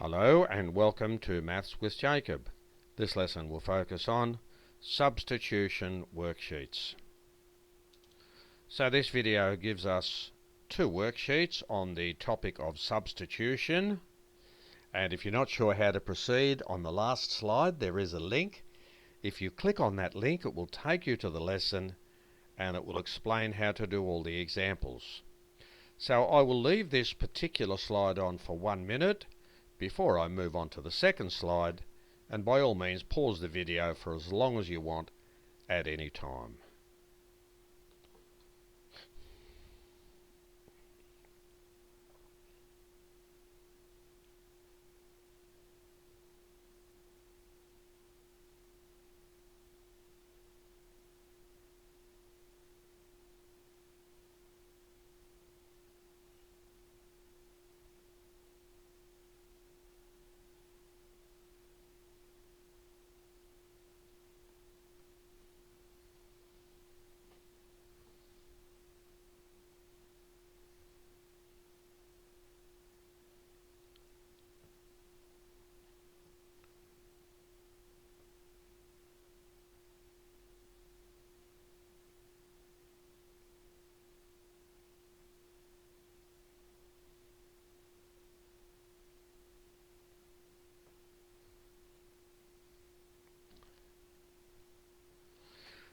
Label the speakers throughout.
Speaker 1: Hello and welcome to Maths with Jacob. This lesson will focus on substitution worksheets. So this video gives us two worksheets on the topic of substitution, and if you're not sure how to proceed, on the last slide there is a link. If you click on that link, it will take you to the lesson and it will explain how to do all the examples. So I will leave this particular slide on for 1 minute before I move on to the second slide, and by all means pause the video for as long as you want at any time.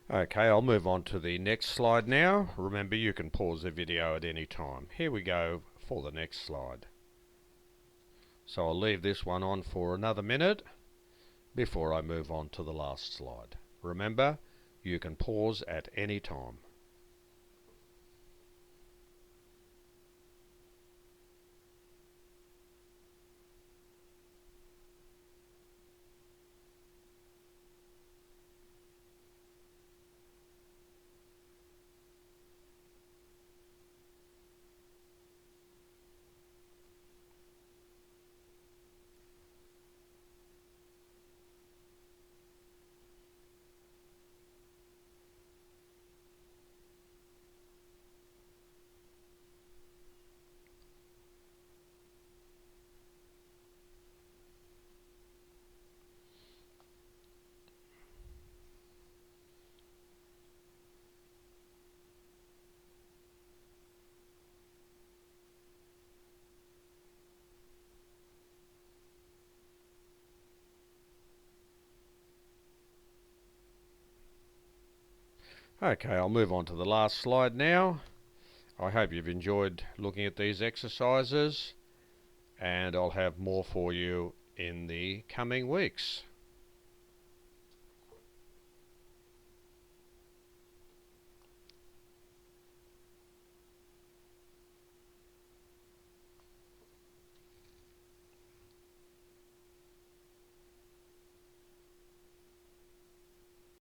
Speaker 1: Okay, I'll move on to the next slide now. Remember, you can pause the video at any time. Here we go for the next slide. So I'll leave this one on for another minute before I move on to the last slide. Remember, you can pause at any time. Okay, I'll move on to the last slide now. I hope you've enjoyed looking at these exercises, and I'll have more for you in the coming weeks.